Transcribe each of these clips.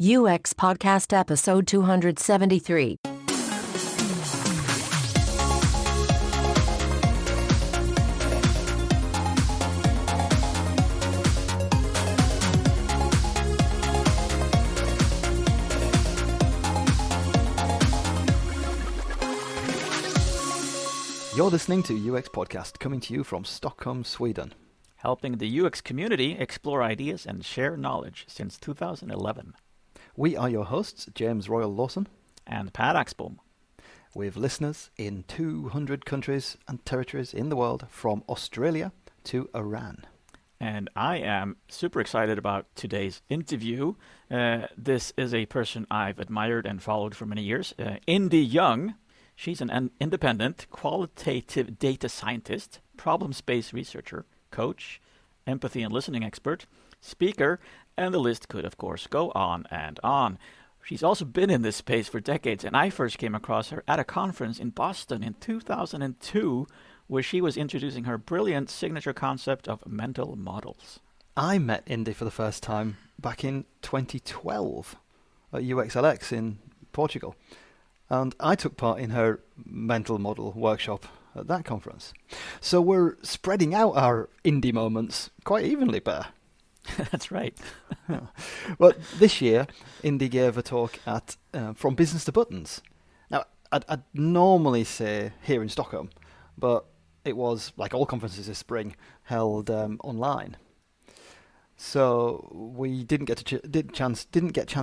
UX Podcast Episode 273. You're listening to UX Podcast, coming to you from Stockholm, Sweden. Helping the UX community explore ideas and share knowledge since 2011. We are your hosts, James Royal Lawson And Pat Axbom. We have listeners in 200 countries and territories in the world, from Australia to Iran. And I am super excited about today's interview. This is a person I've admired and followed for many years, Indy Young. She's an independent, qualitative data scientist, problem space researcher, coach, empathy and listening expert, speaker, and the list could, of course, go on and on. She's also been in this space for decades, and I first came across her at a conference in Boston in 2002, where she was introducing her brilliant signature concept of mental models. I met Indy for the first time back in 2012 at UXLX in Portugal. And I took part in her mental model workshop at that conference. So we're spreading out our indie moments quite evenly, Bear. That's right. Yeah. Well, this year, Indy gave a talk at From Business to Buttons. Now, I'd normally say here in Stockholm, but it was, like all conferences this spring, held online. So we didn't get chance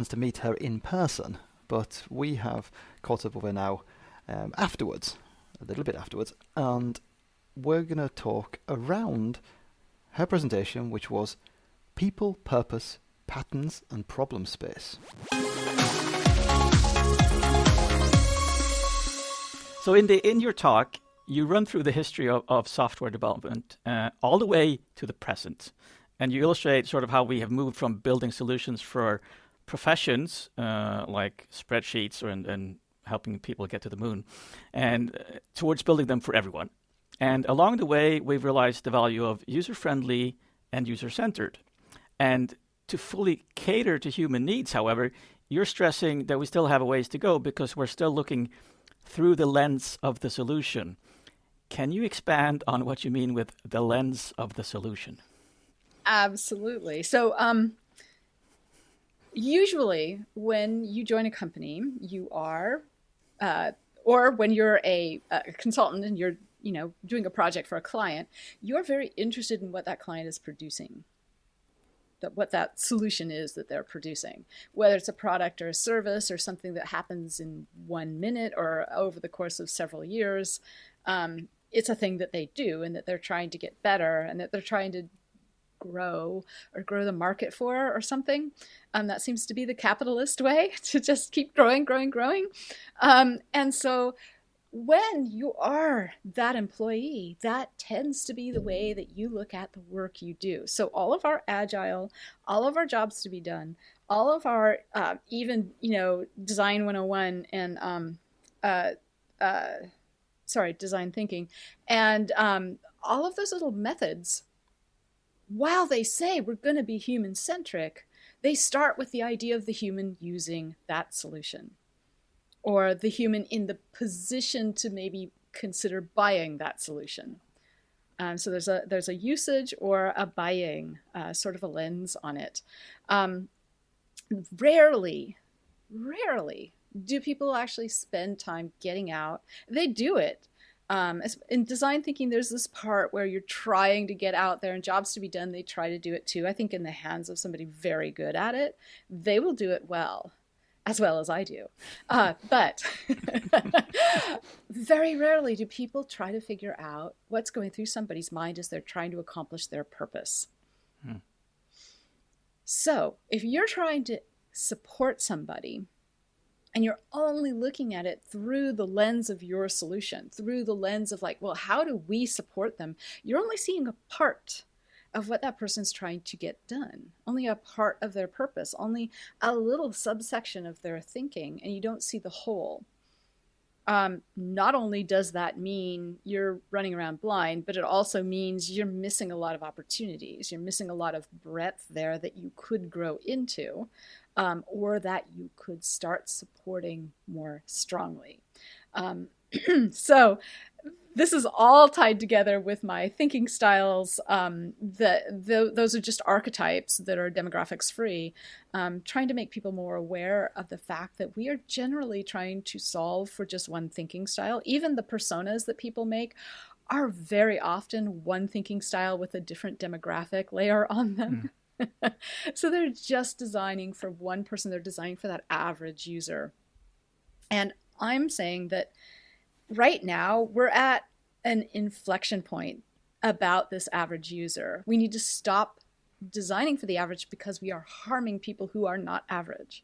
to meet her in person. But we have caught up with her now afterwards, a little bit afterwards, and we're going to talk around her presentation, which was People, Purpose, Patterns and Problem Space. So in your talk, you run through the history of software development all the way to the present, and you illustrate sort of how we have moved from building solutions for professions like spreadsheets and helping people get to the moon, and towards building them for everyone. And along the way, we've realized the value of user-friendly and user-centered. And to fully cater to human needs, however, you're stressing that we still have a ways to go because we're still looking through the lens of the solution. Can you expand on what you mean with the lens of the solution? Absolutely. So, usually, when you join a company, you are, or when you're a consultant and you're, doing a project for a client, you're very interested in what that client is producing, what that solution is that they're producing, whether it's a product or a service or something that happens in 1 minute or over the course of several years. It's a thing that they do and that they're trying to get better and that they're trying to grow the market for or something. That seems to be the capitalist way, to just keep growing. And so when you are that employee, that tends to be the way that you look at the work you do. So all of our agile, all of our jobs to be done, all of our even, design 101 and design thinking, and all of those little methods, while they say we're going to be human-centric, they start with the idea of the human using that solution, or the human in the position to maybe consider buying that solution. So there's a usage or a buying sort of a lens on it. Rarely do people actually spend time getting out. They do it. In design thinking, there's this part where you're trying to get out there and jobs to be done. They try to do it too. I think in the hands of somebody very good at it, they will do it well as I do. But very rarely do people try to figure out what's going through somebody's mind as they're trying to accomplish their purpose. So if you're trying to support somebody, and you're only looking at it through the lens of your solution, through the lens of like, well, how do we support them? You're only seeing a part of what that person's trying to get done, only a part of their purpose, only a little subsection of their thinking, and you don't see the whole. Not only does that mean you're running around blind, but it also means you're missing a lot of opportunities. You're missing a lot of breadth there that you could grow into. or that you could start supporting more strongly. So this is all tied together with my thinking styles. Those are just archetypes that are demographics free, trying to make people more aware of the fact that we are generally trying to solve for just one thinking style. Even the personas that people make are very often one thinking style with a different demographic layer on them. So they're just designing for one person. They're designing for that average user. And I'm saying that right now we're at an inflection point about this average user. We need to stop designing for the average because we are harming people who are not average.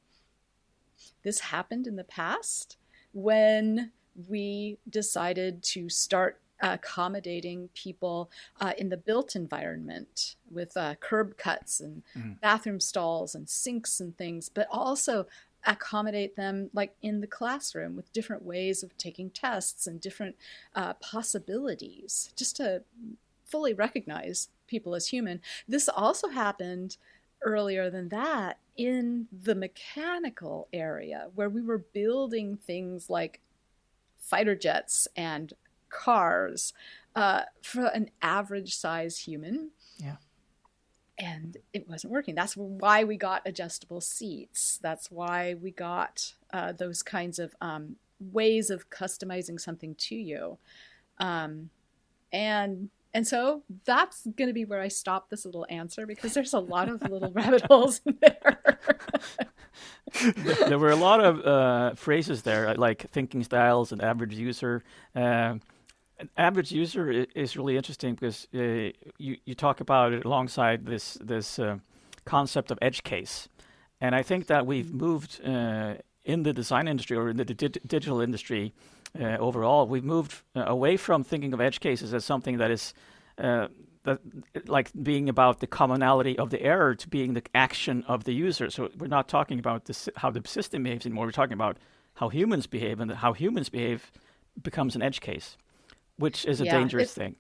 This happened in the past when we decided to start accommodating people in the built environment with curb cuts and bathroom stalls and sinks and things, but also accommodate them like in the classroom with different ways of taking tests and different possibilities, just to fully recognize people as human. This also happened earlier than that in the mechanical area, where we were building things like fighter jets and cars for an average size human. Yeah. And it wasn't working. That's why we got adjustable seats. That's why we got those kinds of ways of customizing something to you. And so that's going to be where I stop this little answer, because there's a lot of little rabbit holes in there. There were a lot of phrases there, like thinking styles and average user. An average user is really interesting because you talk about it alongside this concept of edge case. And I think that we've moved in the design industry, or in the digital industry overall, we've moved away from thinking of edge cases as something that is like being about the commonality of the error to being the action of the user. So we're not talking about how the system behaves anymore. We're talking about how humans behave, and how humans behave becomes an edge case, which is a dangerous thing.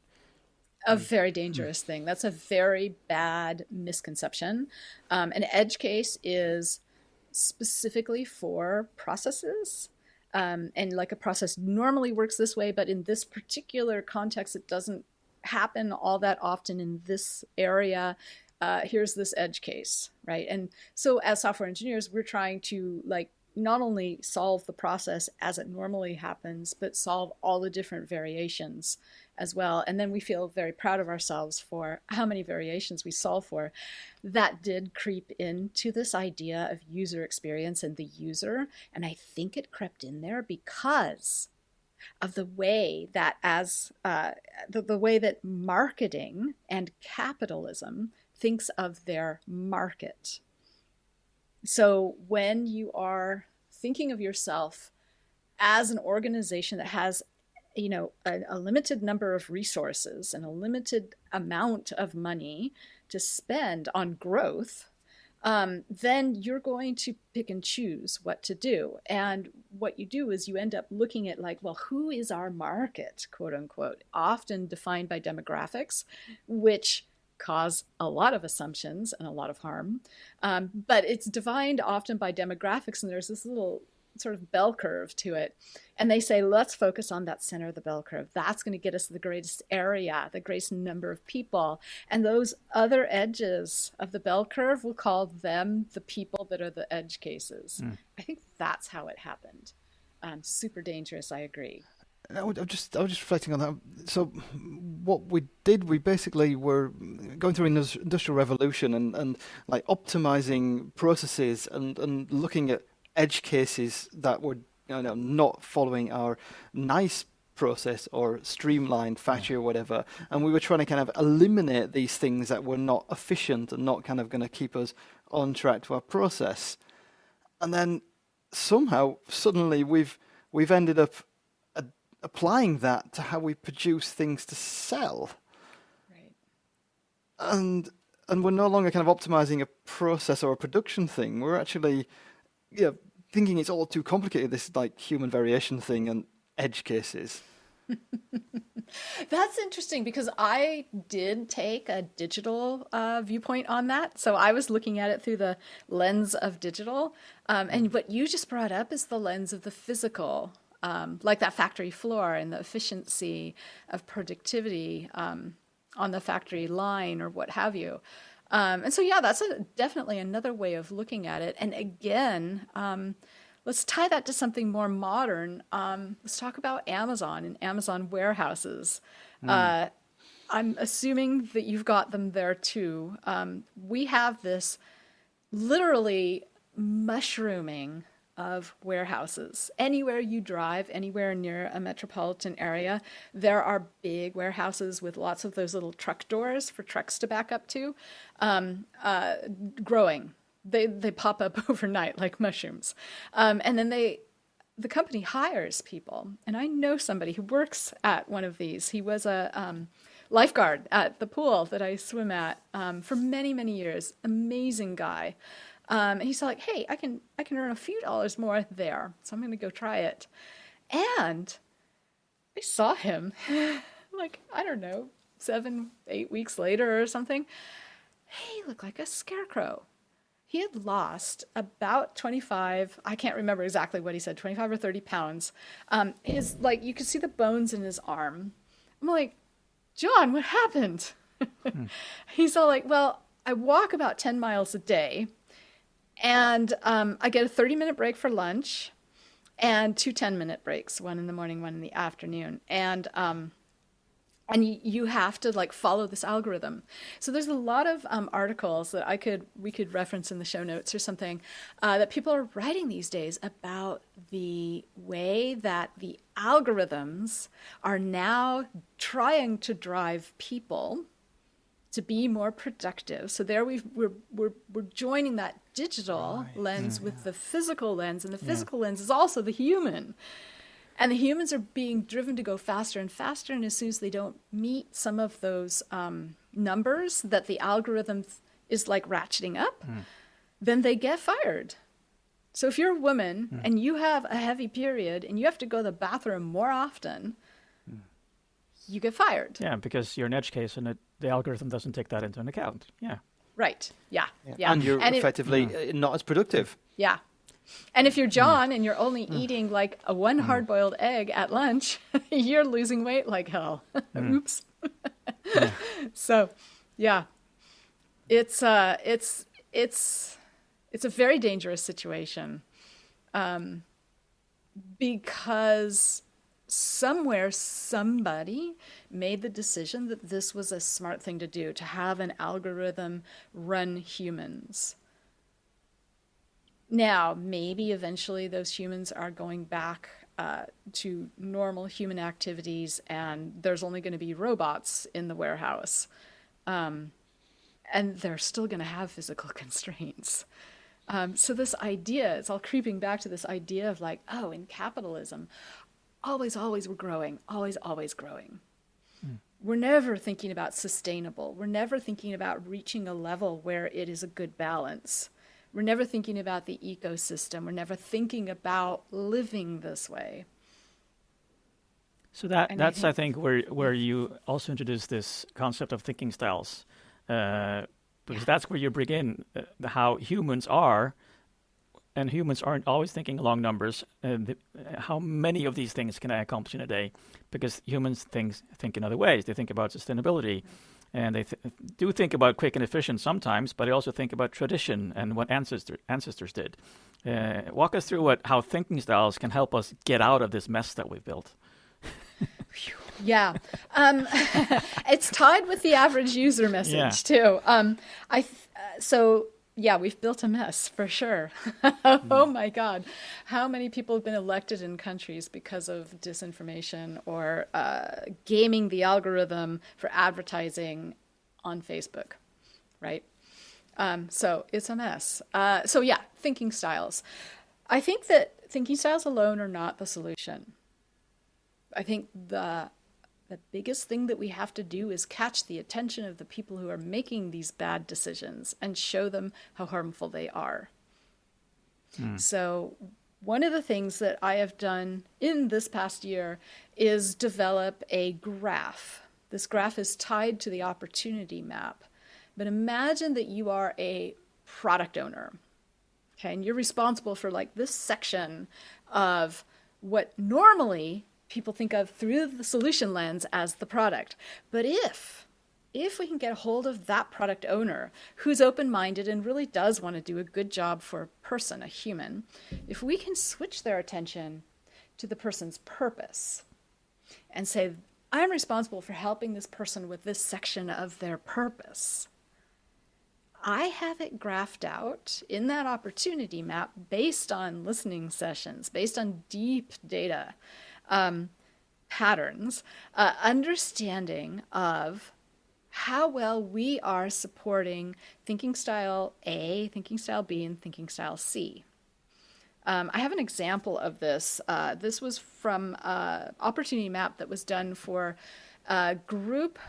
A very dangerous thing. That's a very bad misconception. An edge case is specifically for processes. And like a process normally works this way, but in this particular context, it doesn't happen all that often in this area. Here's this edge case, right? And so as software engineers, we're trying to not only solve the process as it normally happens, but solve all the different variations as well. And then we feel very proud of ourselves for how many variations we solve for. That did creep into this idea of user experience and the user. And I think it crept in there because of the way that the way that marketing and capitalism thinks of their market. So when you are thinking of yourself as an organization that has, a limited number of resources and a limited amount of money to spend on growth, then you're going to pick and choose what to do. And what you do is you end up looking at who is our market, quote unquote, often defined by demographics, which cause a lot of assumptions and a lot of harm. But it's defined often by demographics, and there's this little sort of bell curve to it. And they say, let's focus on that center of the bell curve. That's going to get us the greatest area, the greatest number of people. And those other edges of the bell curve, we'll call them the people that are the edge cases. I think that's how it happened. Super dangerous, I agree. I was just reflecting on that. So what we did, we basically were going through an industrial revolution and like optimizing processes and looking at edge cases that were not following our nice process or streamlined factory or whatever. And we were trying to kind of eliminate these things that were not efficient and not kind of going to keep us on track to our process. And then somehow, suddenly, we've ended up applying that to how we produce things to sell. Right. And we're no longer kind of optimizing a process or a production thing. We're actually thinking it's all too complicated, this like human variation thing and edge cases. That's interesting because I did take a digital viewpoint on that. So I was looking at it through the lens of digital. And what you just brought up is the lens of the physical, like that factory floor and the efficiency of productivity on the factory line or what have you. And so, yeah, that's definitely another way of looking at it. And again, let's tie that to something more modern. Let's talk about Amazon and Amazon warehouses. I'm assuming that you've got them there too. We have this literally mushrooming of warehouses. Anywhere you drive, anywhere near a metropolitan area, there are big warehouses with lots of those little truck doors for trucks to back up to, growing. They pop up overnight like mushrooms. And then the company hires people. And I know somebody who works at one of these. He was a lifeguard at the pool that I swim at for many, many years. Amazing guy. And he's like, hey, I can earn a few dollars more there. So I'm going to go try it. And I saw him like, I don't know, 7-8 weeks later or something. He looked like a scarecrow. He had lost about 25, I can't remember exactly what he said, 25 or 30 pounds. His, like, you could see the bones in his arm. I'm like, John, what happened? He's all like, well, I walk about 10 miles a day. And I get a 30-minute break for lunch and 2 10-minute breaks, one in the morning, one in the afternoon. And you have to like follow this algorithm. So there's a lot of articles that we could reference in the show notes or something that people are writing these days about the way that the algorithms are now trying to drive people to be more productive. So there we're joining that digital lens with the physical lens, and the physical lens is also the human. And the humans are being driven to go faster and faster, and as soon as they don't meet some of those numbers that the algorithm is like ratcheting up, then they get fired. So if you're a woman and you have a heavy period and you have to go to the bathroom more often, you get fired. Yeah, because you're an edge case and the algorithm doesn't take that into account. Yeah. Right. Yeah. And you're effectively not as productive. Yeah. And if you're John and you're only eating like one hard-boiled egg at lunch, you're losing weight like hell. Oops. So, yeah, it's a very dangerous situation, because somewhere somebody made the decision that this was a smart thing to do, to have an algorithm run humans. Now, maybe eventually those humans are going back to normal human activities, and there's only going to be robots in the warehouse. And they're still going to have physical constraints. So this idea, it's all creeping back to this idea of like, oh, in capitalism, always we're growing, always growing. We're never thinking about sustainable. We're never thinking about reaching a level where it is a good balance. We're never thinking about the ecosystem. We're never thinking about living this way. So that's I think where you also introduce this concept of thinking styles, because that's where you bring in how humans are, and humans aren't always thinking along numbers. How many of these things can I accomplish in a day? Because humans think in other ways. They think about sustainability. And they do think about quick and efficient sometimes, but they also think about tradition and what ancestors did. Walk us through how thinking styles can help us get out of this mess that we've built. Yeah. It's tied with the average user message, too. So, yeah, we've built a mess, for sure. Oh, my God. How many people have been elected in countries because of disinformation or gaming the algorithm for advertising on Facebook, right? So it's a mess. So, yeah, thinking styles. I think that thinking styles alone are not the solution. I think the biggest thing that we have to do is catch the attention of the people who are making these bad decisions and show them how harmful they are. So one of the things that I have done in this past year is develop a graph. This graph is tied to the opportunity map. But imagine that you are a product owner, okay, and you're responsible for like this section of what normally people think of through the solution lens as the product. But if we can get a hold of that product owner who's open-minded and really does want to do a good job for a person, a human, if we can switch their attention to the person's purpose and say, I'm responsible for helping this person with this section of their purpose, I have it graphed out in that opportunity map based on listening sessions, based on deep data patterns, understanding of how well we are supporting thinking style A, thinking style B, and thinking style C. I have an example of this. This was from an opportunity map that was done for a group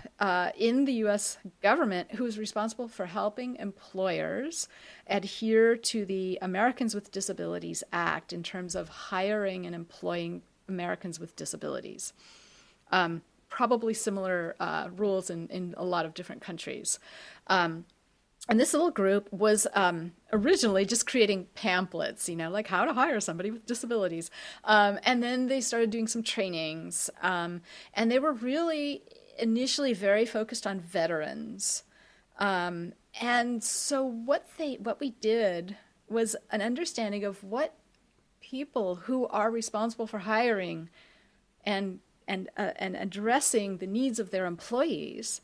in the U.S. government who was responsible for helping employers adhere to the Americans with Disabilities Act in terms of hiring and employing Americans with disabilities. Probably similar rules in a lot of different countries. And this little group was originally just creating pamphlets, like how to hire somebody with disabilities. And then they started doing some trainings. And they were really initially very focused on veterans. And so what we did was an understanding of what people who are responsible for hiring and addressing the needs of their employees,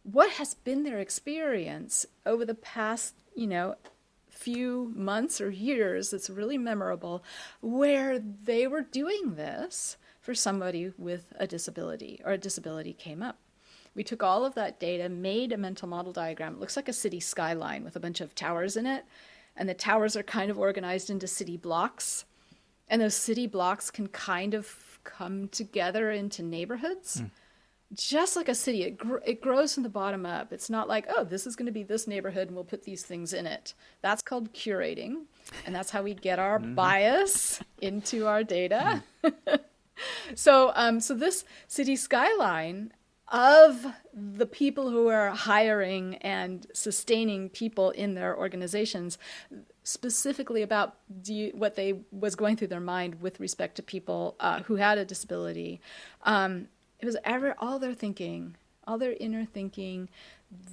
what has been their experience over the past, few months or years that's really memorable, where they were doing this for somebody with a disability, or a disability came up. We took all of that data, made a mental model diagram. It looks like a city skyline with a bunch of towers in it, and the towers are kind of organized into city blocks, and those city blocks can kind of come together into neighborhoods. Just like a city, it grows from the bottom up. It's not like, oh, this is going to be this neighborhood and we'll put these things in it. That's called curating, and that's how we get our bias into our data. So this city skyline of the people who are hiring and sustaining people in their organizations, specifically about what they was going through their mind with respect to people who had a disability. It was all their thinking, all their inner thinking.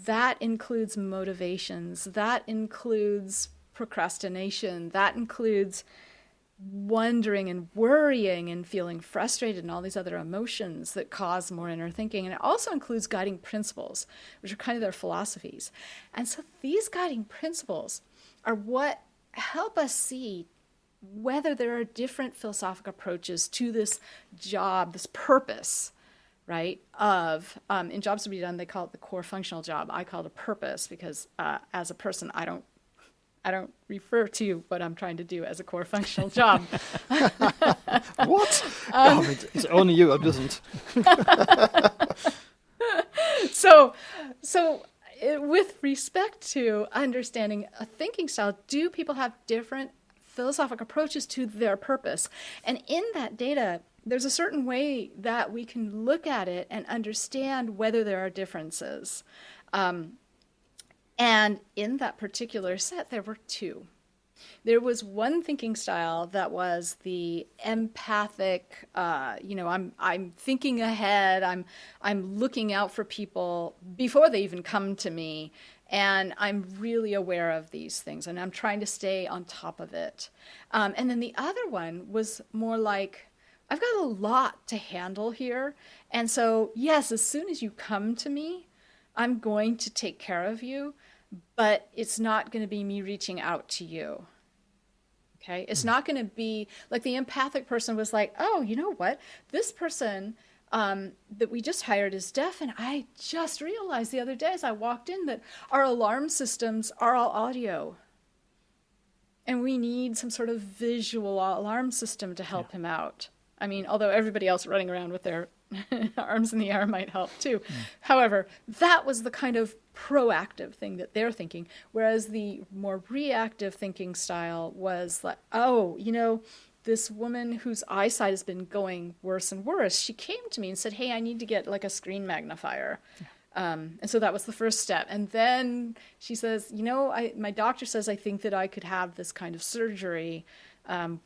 That includes motivations. That includes procrastination. That includes wondering and worrying and feeling frustrated and all these other emotions that cause more inner thinking. And it also includes guiding principles, which are kind of their philosophies. And so these guiding principles are what help us see whether there are different philosophic approaches to this job, this purpose, right? In jobs to be done, they call it the core functional job. I call it a purpose because as a person, I don't refer to what I'm trying to do as a core functional job. What? It's only you who doesn't. So with respect to understanding a thinking style, do people have different philosophic approaches to their purpose? And in that data, there's a certain way that we can look at it and understand whether there are differences. And in that particular set, there were two. There was one thinking style that was the empathic, I'm thinking ahead, I'm looking out for people before they even come to me, and I'm really aware of these things, and I'm trying to stay on top of it. And then the other one was more like, I've got a lot to handle here, and so, yes, as soon as you come to me, I'm going to take care of you, but it's not going to be me reaching out to you. Okay? It's not going to be like the empathic person was like, oh, you know what? This person that we just hired is deaf, and I just realized the other day as I walked in that our alarm systems are all audio. And we need some sort of visual alarm system to help him out. I mean, although everybody else running around with their arms in the air might help too. However, that was the kind of proactive thing that they're thinking, whereas the more reactive thinking style was like, oh, this woman whose eyesight has been going worse and worse, she came to me and said, hey, I need to get like a screen magnifier. And so that was the first step. And then she says, my doctor says I think that I could have this kind of surgery.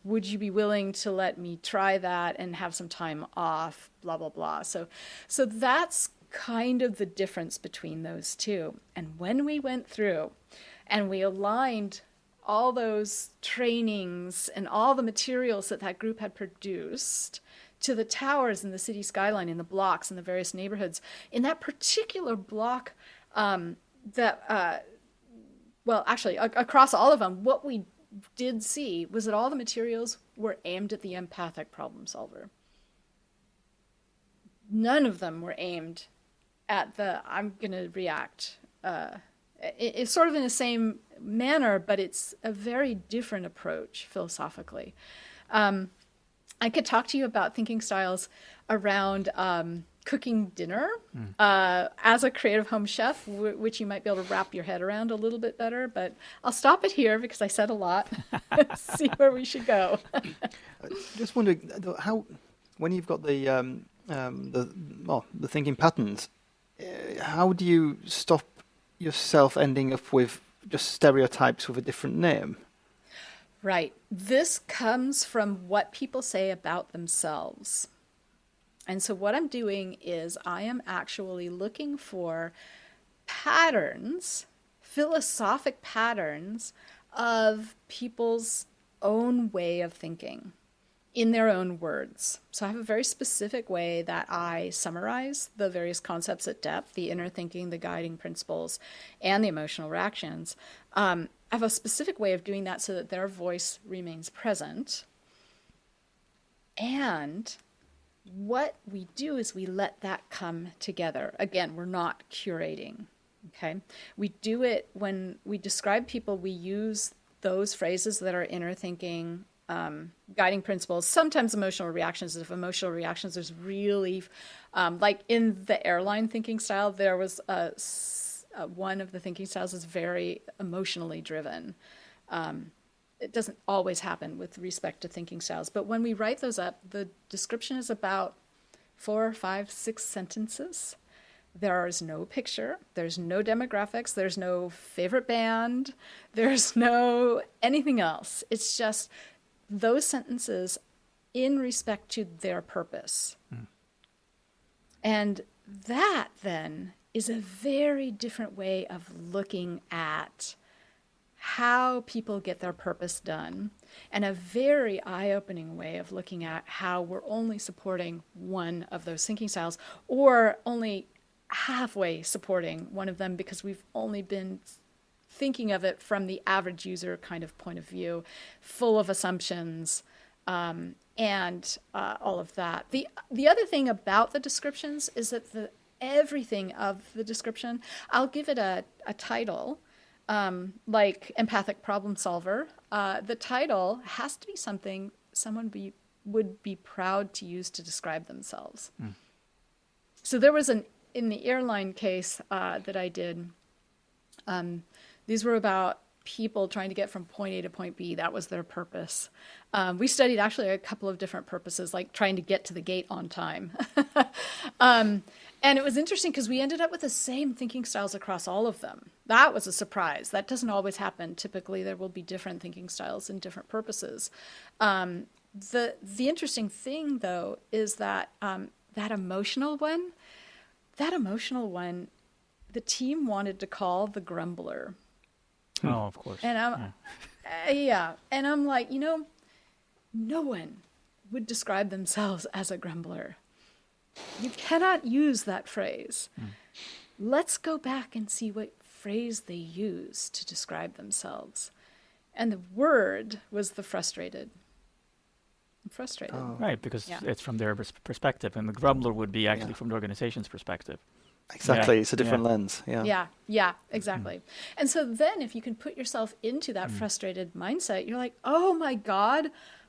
Would you be willing to let me try that and have some time off, blah, blah, blah. So that's kind of the difference between those two. And when we went through and we aligned all those trainings and all the materials that group had produced to the towers in the city skyline, in the blocks, in the various neighborhoods, in that particular block, across all of them, what we did see was that all the materials were aimed at the empathic problem solver. None of them were aimed at I'm going to react. It's sort of in the same manner, but it's a very different approach philosophically. I could talk to you about thinking styles around cooking dinner as a creative home chef, which you might be able to wrap your head around a little bit better. But I'll stop it here because I said a lot. See where we should go. Just wondering how, when you've got the thinking patterns, how do you stop yourself ending up with just stereotypes with a different name? Right. This comes from what people say about themselves. And so what I'm doing is I am actually looking for patterns, philosophic patterns of people's own way of thinking in their own words. So I have a very specific way that I summarize the various concepts at depth, the inner thinking, the guiding principles, and the emotional reactions. I have a specific way of doing that so that their voice remains present. And what we do is we let that come together. Again, we're not curating, okay? We do it when we describe people, we use those phrases that are inner thinking, guiding principles, sometimes emotional reactions. If emotional reactions, there's really, like in the airline thinking style, there was one of the thinking styles is very emotionally driven. It doesn't always happen with respect to thinking styles, but when we write those up, the description is about 4, 5, 6 sentences. There is no picture, there's no demographics, there's no favorite band, there's no anything else. It's just those sentences in respect to their purpose. And that then is a very different way of looking at how people get their purpose done, and a very eye-opening way of looking at how we're only supporting one of those thinking styles, or only halfway supporting one of them because we've only been thinking of it from the average user kind of point of view, full of assumptions, and all of that. The other thing about the descriptions is that everything of the description, I'll give it a title, like empathic problem solver. The title has to be something someone would be proud to use to describe themselves. So there was in the airline case that I did, these were about people trying to get from point A to point B. That was their purpose. We studied actually a couple of different purposes, like trying to get to the gate on time. And it was interesting because we ended up with the same thinking styles across all of them. That was a surprise. That doesn't always happen. Typically, there will be different thinking styles and different purposes. The interesting thing, though, is that that emotional one, the team wanted to call the grumbler. Oh, of course. And and I'm like, no one would describe themselves as a grumbler. You cannot use that phrase. Let's go back and see what phrase they use to describe themselves. And the word was the frustrated. I'm frustrated. Oh. Right, because it's from their perspective, and the grumbler would be actually from the organization's perspective. Exactly, Yeah. it's a different lens. Yeah, exactly. And so then if you can put yourself into that frustrated mindset, you're like, oh my God,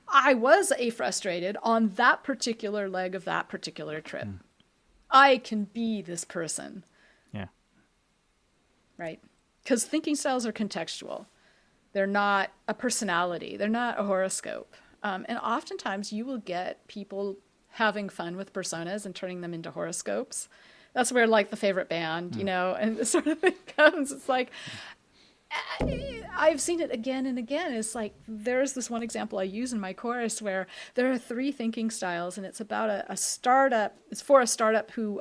I was frustrated on that particular leg of that particular trip. I can be this person. Yeah. Right? Because thinking styles are contextual. They're not a personality. They're not a horoscope. And oftentimes you will get people having fun with personas and turning them into horoscopes. That's where like the favorite band, and this sort of thing comes. It's like, I've seen it again and again. It's like, there's this one example I use in my course where there are 3 thinking styles, and it's about a startup. It's for a startup who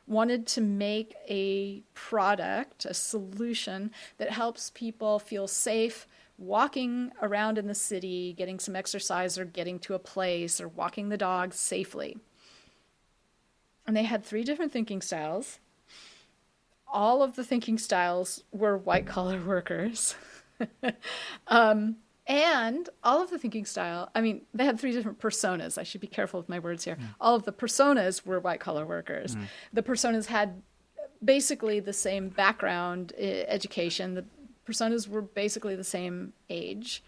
wanted to make a product, a solution that helps people feel safe walking around in the city, getting some exercise or getting to a place or walking the dogs safely. And they had 3 different thinking styles. All of the thinking styles were white-collar workers. And all of the thinking style, they had 3 different personas. I should be careful with my words here. All of the personas were white-collar workers. The personas had basically the same background, education. The personas were basically the same age.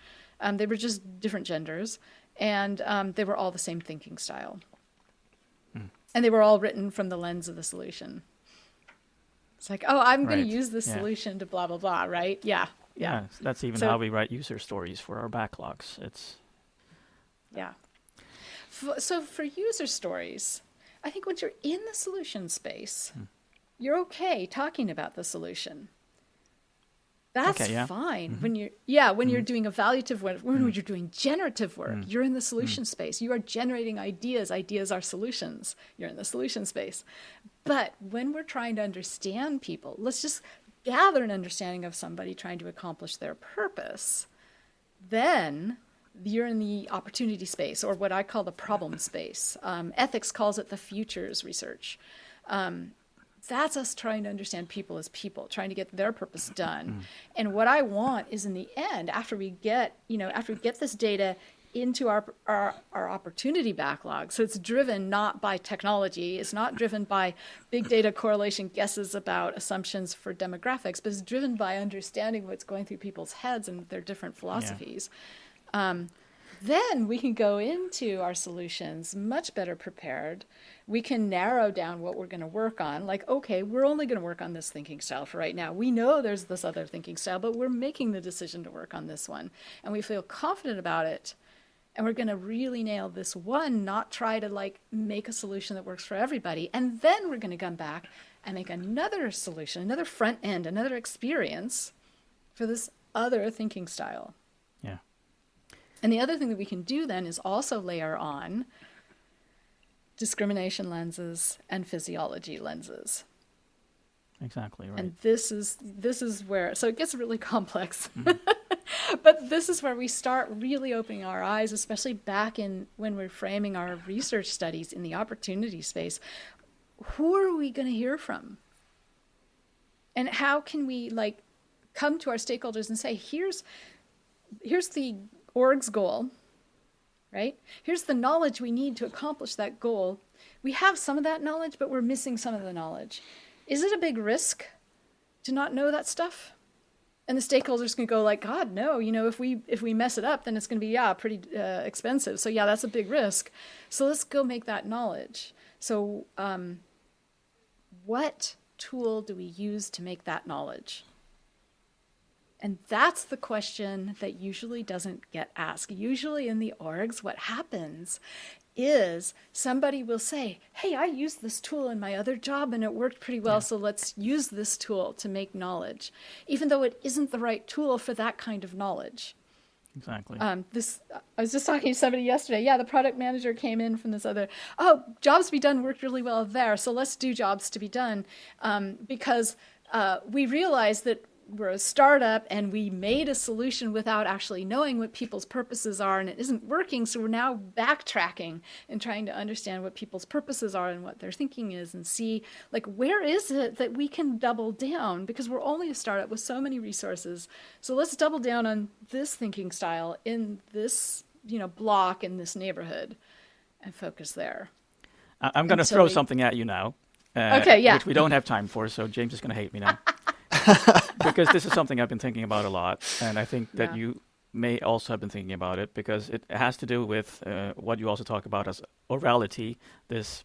They were just different genders. And they were all the same thinking style. And they were all written from the lens of the solution. It's like, oh, I'm going to use this solution to blah, blah, blah, right? Yeah. That's even how we write user stories for our backlogs. So for user stories, I think once you're in the solution space, you're okay talking about the solution. That's fine. When you're doing evaluative work, when you're doing generative work, you're in the solution space. You are generating ideas. Ideas are solutions. You're in the solution space. But when we're trying to understand people, let's just gather an understanding of somebody trying to accomplish their purpose, then you're in the opportunity space, or what I call the problem space. Ethics calls it the futures research. That's us trying to understand people as people, trying to get their purpose done. And what I want is, in the end, after we get this data into our opportunity backlog, so it's driven not by technology, it's not driven by big data correlation guesses about assumptions for demographics, but it's driven by understanding what's going through people's heads and their different philosophies. Then we can go into our solutions much better prepared. We can narrow down what we're going to work on. Like, okay, we're only going to work on this thinking style for right now. We know there's this other thinking style, but we're making the decision to work on this one. And we feel confident about it. And we're going to really nail this one, not try to make a solution that works for everybody. And then we're going to come back and make another solution, another front end, another experience for this other thinking style. Yeah. And the other thing that we can do then is also layer on discrimination lenses and physiology lenses. Exactly right. And this is where, so it gets really complex. But this is where we start really opening our eyes, especially back in when we're framing our research studies in the opportunity space. Who are we going to hear from? And how can we come to our stakeholders and say, here's the org's goal, right? Here's the knowledge we need to accomplish that goal. We have some of that knowledge, but we're missing some of the knowledge. Is it a big risk to not know that stuff? And the stakeholders can go God, no, if we mess it up, then it's going to be, pretty expensive. So that's a big risk. So let's go make that knowledge. So what tool do we use to make that knowledge? And that's the question that usually doesn't get asked. Usually in the orgs, what happens is somebody will say, hey, I used this tool in my other job and it worked pretty well, so let's use this tool to make knowledge, even though it isn't the right tool for that kind of knowledge. Exactly. I was just talking to somebody yesterday. The product manager came in from this other, jobs to be done worked really well there, so let's do jobs to be done, because we realized that we're a startup and we made a solution without actually knowing what people's purposes are, and it isn't working. So we're now backtracking and trying to understand what people's purposes are and what their thinking is, and see where is it that we can double down, because we're only a startup with so many resources. So let's double down on this thinking style in this, block in this neighborhood and focus there. I'm going to throw something at you now. Which we don't have time for. So James is going to hate me now. Because this is something I've been thinking about a lot, and I think that you may also have been thinking about it, because it has to do with what you also talk about as orality, this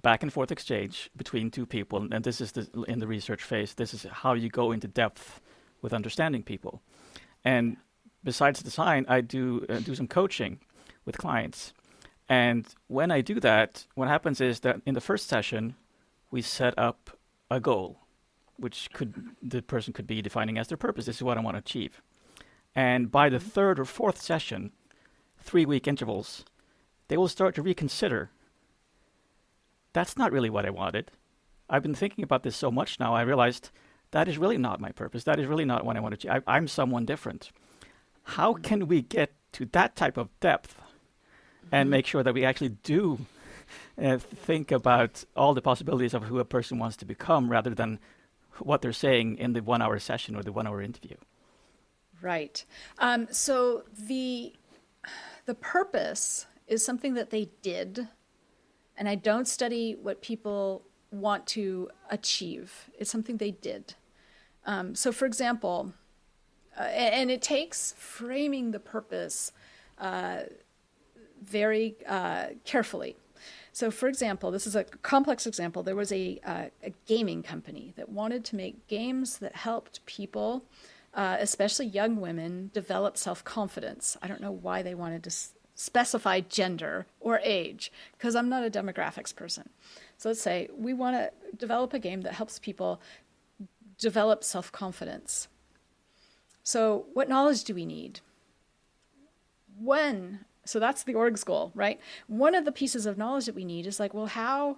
back and forth exchange between two people, and this is in the research phase, this is how you go into depth with understanding people. And besides design, I do some coaching, with clients. And when I do that, what happens is that in the first session, we set up a goal, which the person could be defining as their purpose. This is what I want to achieve. And by the third or fourth session, 3-week intervals, they will start to reconsider. That's not really what I wanted. I've been thinking about this so much now, I realized that is really not my purpose. That is really not what I want to achieve. I'm someone different. How can we get to that type of depth and make sure that we actually do think about all the possibilities of who a person wants to become rather than what they're saying in the 1-hour session or the 1-hour interview? Right. So the purpose is something that they did, and I don't study what people want to achieve. It's something they did. So, for example, and it takes framing the purpose very carefully. So, for example, this is a complex example. There was a gaming company that wanted to make games that helped people, especially young women, develop self-confidence. I don't know why they wanted to specify gender or age, because I'm not a demographics person. So let's say we want to develop a game that helps people develop self-confidence. So what knowledge do we need? So that's the org's goal, right? One of the pieces of knowledge that we need is like, well, how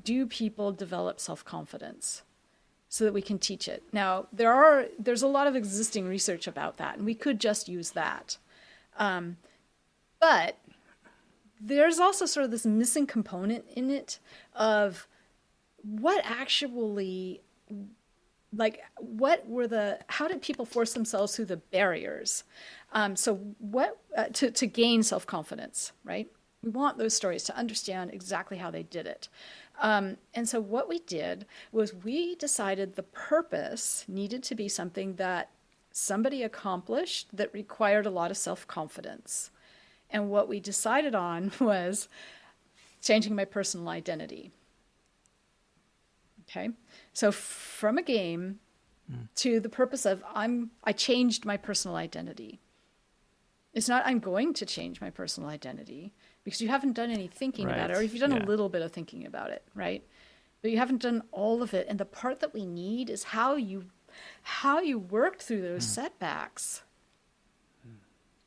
do people develop self-confidence so that we can teach it? Now, there's a lot of existing research about that, and we could just use that. But there's also sort of this missing component in it of what actually, like, how did people force themselves through the barriers? So to gain self-confidence, right? We want those stories to understand exactly how they did it. And so what we did was we decided the purpose needed to be something that somebody accomplished that required a lot of self-confidence. And what we decided on was changing my personal identity. Okay? So from a game to the purpose of I changed my personal identity. It's not I'm going to change my personal identity, because you haven't done any thinking about it, or if you've done a little bit of thinking about it, right? But you haven't done all of it. And the part that we need is how you worked through those setbacks.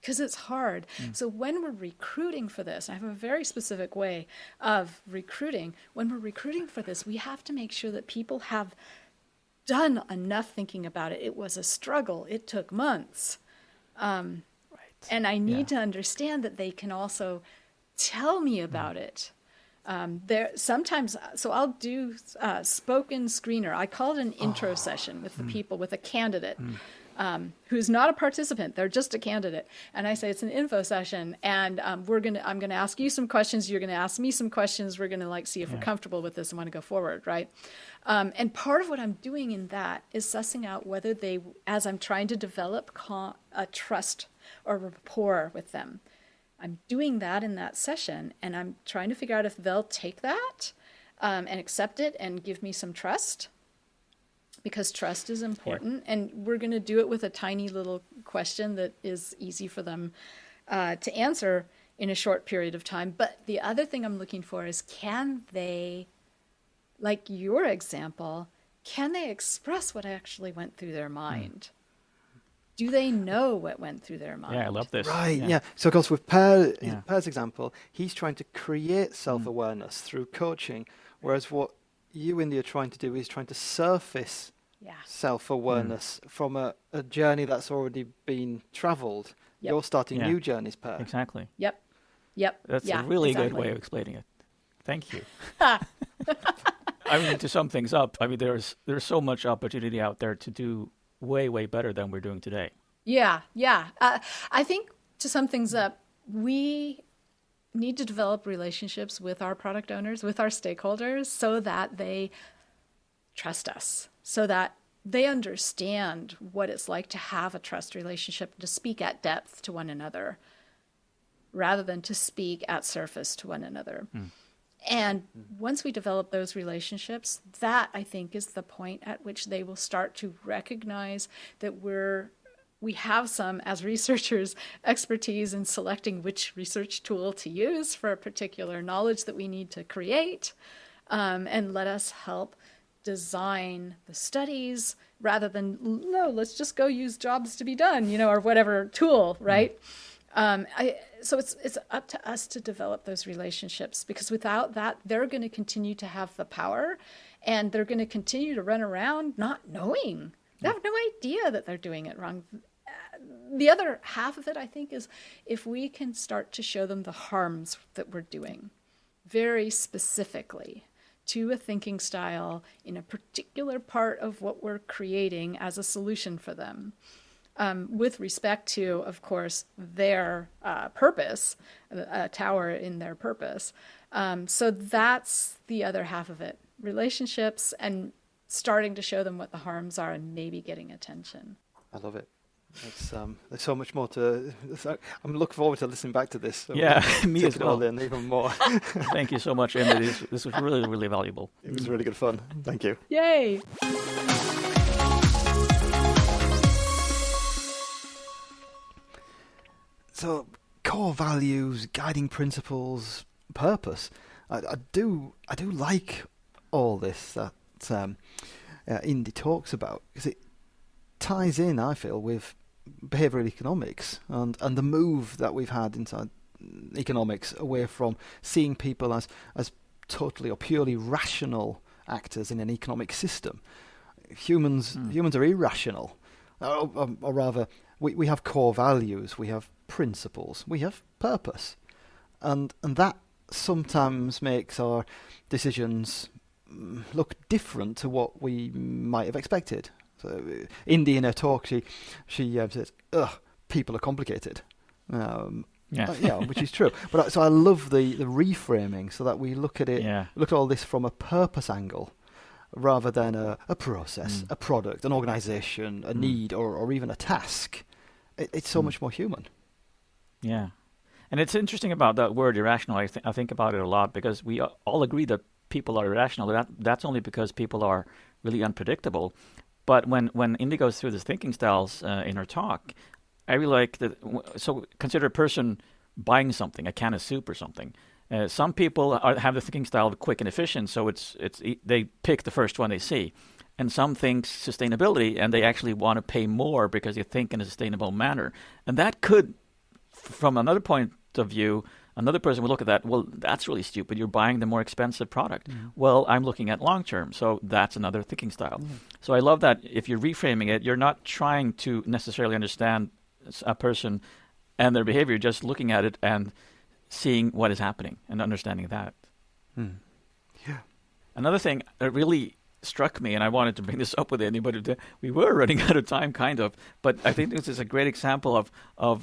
Because it's hard. So when we're recruiting for this, I have a very specific way of recruiting. When we're recruiting for this, we have to make sure that people have done enough thinking about it. It was a struggle. It took months. And I need to understand that they can also tell me about it. Sometimes, so I'll do spoken screener. I call it an intro session with the people, with a candidate. Who's not a participant, they're just a candidate. And I say it's an info session, and I'm going to ask you some questions, you're going to ask me some questions, we're going to see if we're comfortable with this and want to go forward, right? And part of what I'm doing in that is sussing out whether they, as I'm trying to develop a trust or rapport with them, I'm doing that in that session, and I'm trying to figure out if they'll take that and accept it and give me some trust. Because trust is important, and we're going to do it with a tiny little question that is easy for them to answer in a short period of time. But the other thing I'm looking for is, can they, like your example, can they express what actually went through their mind? Do they know what went through their mind? Yeah, I love this. Right, yeah. So, of course, with Per's example, he's trying to create self-awareness through coaching, whereas what you, Indy, are trying to do is trying to surface self-awareness from a journey that's already been travelled. Yep. You're starting new journeys, Per. Exactly. Yep. That's a really good way of explaining it. Thank you. I mean, to sum things up, I mean, there's so much opportunity out there to do way, way better than we're doing today. Yeah. I think to sum things up, we need to develop relationships with our product owners, with our stakeholders, so that they trust us, so that they understand what it's like to have a trust relationship, to speak at depth to one another, rather than to speak at surface to one another. And once we develop those relationships, that, I think, is the point at which they will start to recognize that we're we have some, as researchers, expertise in selecting which research tool to use for a particular knowledge that we need to create, and let us help design the studies rather than, no, let's just go use jobs to be done, or whatever tool, right? So it's up to us to develop those relationships, because without that, they're going to continue to have the power, and they're going to continue to run around not knowing. They have no idea that they're doing it wrong. The other half of it, I think, is if we can start to show them the harms that we're doing very specifically to a thinking style in a particular part of what we're creating as a solution for them, with respect to, of course, their purpose, a tower in their purpose. So that's the other half of it, relationships and starting to show them what the harms are and maybe getting attention. I love it. There's so much more to. I'm looking forward to listening back to this. So Yeah, me as well. In even more. Thank you so much, Emily. This was really, really valuable. It was really good fun. Thank you. Yay! So, core values, guiding principles, purpose. I do like all this that Indy talks about, because it ties in, I feel, with behavioural economics and the move that we've had inside economics away from seeing people as totally or purely rational actors in an economic system. Humans are irrational, or rather, we have core values, we have principles, we have purpose, and that sometimes makes our decisions look different to what we might have expected. So, Indy in her talk, she says, people are complicated. Which is true. But so I love the reframing, so that we look at it, look at all this from a purpose angle, rather than a process, a product, an organisation, a need, or even a task. It's so much more human. Yeah, and it's interesting about that word irrational. I think about it a lot, because we all agree that people are irrational. That's only because people are really unpredictable. But when Indy goes through these thinking styles in her talk, I really like that. So consider a person buying something, a can of soup or something. Some people have the thinking style of quick and efficient, so they pick the first one they see. And some think sustainability, and they actually want to pay more because they think in a sustainable manner. And that could, from another point of view, another person would look at that, well, that's really stupid. You're buying the more expensive product. Well, I'm looking at long term, so that's another thinking style. So I love that if you're reframing it, you're not trying to necessarily understand a person and their behavior, just looking at it and seeing what is happening and understanding that. Yeah. Another thing that really struck me, and I wanted to bring this up with anybody, but we were running out of time, kind of, but I think this is a great example of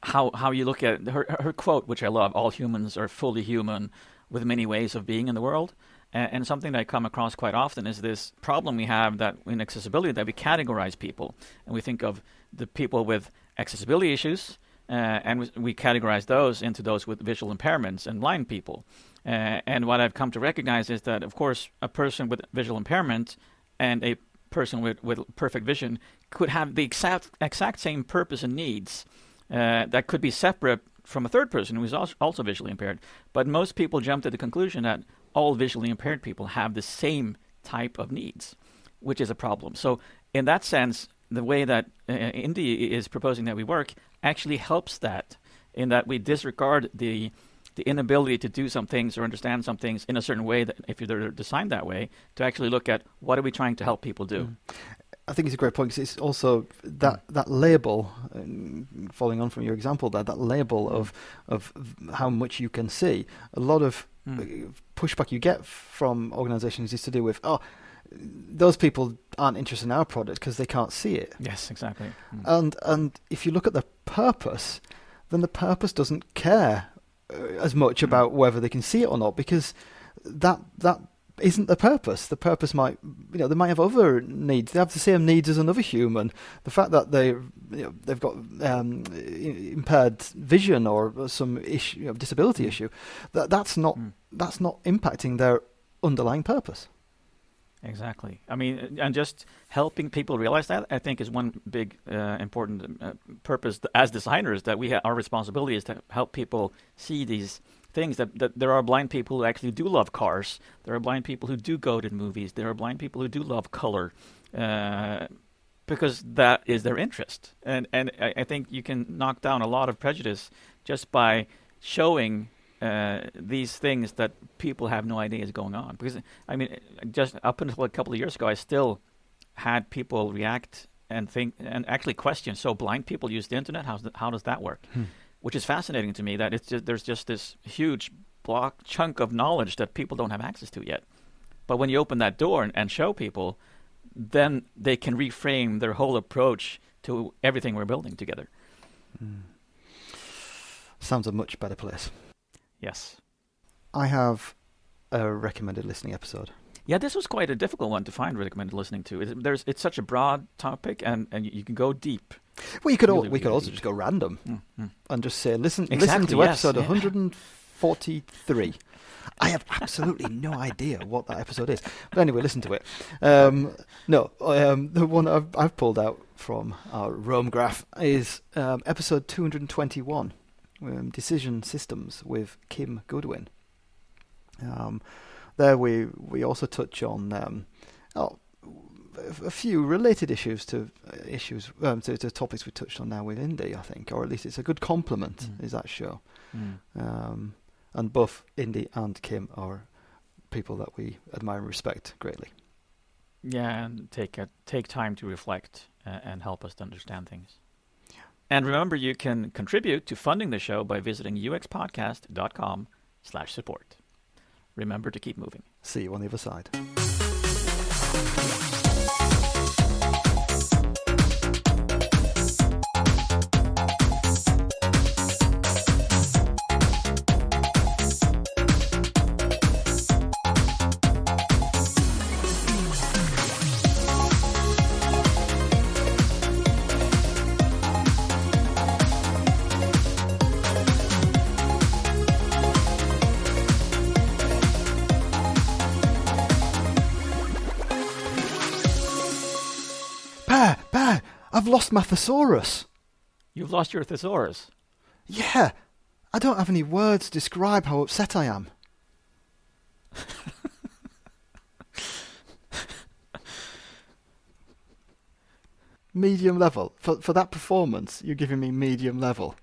how you look at her quote, which I love: all humans are fully human with many ways of being in the world. And something that I come across quite often is this problem we have that in accessibility, that we categorize people. And we think of the people with accessibility issues, and we categorize those into those with visual impairments and blind people. And what I've come to recognize is that, of course, a person with visual impairment and a person with perfect vision could have the exact same purpose and needs that could be separate from a third person who is also visually impaired. But most people jump to the conclusion that all visually impaired people have the same type of needs, which is a problem. So in that sense, the way that Indy is proposing that we work actually helps that, in that we disregard the inability to do some things or understand some things in a certain way, that if they're designed that way, to actually look at what are we trying to help people do. I think it's a great point, because it's also that label, following on from your example there, that label of how much you can see. A lot of pushback you get from organisations is to do with, those people aren't interested in our product because they can't see it. Yes, exactly. And if you look at the purpose, then the purpose doesn't care as much about whether they can see it or not, because that isn't the purpose. The purpose might, they might have other needs. They have the same needs as another human. The fact that they've got impaired vision or some issue, disability issue, that's not impacting their underlying purpose. Exactly. I mean, and just helping people realize that, I think, is one big important purpose as designers, that our responsibility is to help people see these things, that there are blind people who actually do love cars. There are blind people who do go to movies. There are blind people who do love color, because that is their interest. And I think you can knock down a lot of prejudice just by showing these things that people have no idea is going on. Because, I mean, just up until a couple of years ago, I still had people react and think and actually question, so blind people use the internet? How does that work? Which is fascinating to me, that there's just this huge chunk of knowledge that people don't have access to yet. But when you open that door and show people, then they can reframe their whole approach to everything we're building together. Sounds a much better place. Yes. I have a recommended listening episode. Yeah, this was quite a difficult one to find recommended listening to. It's such a broad topic, and you can go deep. Well, you could Really also deep. just go random and just say, listen to Exactly, episode yes. 143. I have absolutely no idea what that episode is. But anyway, listen to it. The one I've pulled out from our Roam Graph is episode 221, Decision Systems with Kim Goodwin. There we also touch on a few related issues to topics we touched on now with Indy, I think, or at least it's a good complement. Is that show? And both Indy and Kim are people that we admire and respect greatly. Yeah, and take time to reflect and help us to understand things. And remember, you can contribute to funding the show by visiting uxpodcast.com/support. Remember to keep moving. See you on the other side. Pa, I've lost my thesaurus. You've lost your thesaurus. Yeah, I don't have any words to describe how upset I am. Medium level. For that performance, you're giving me medium level.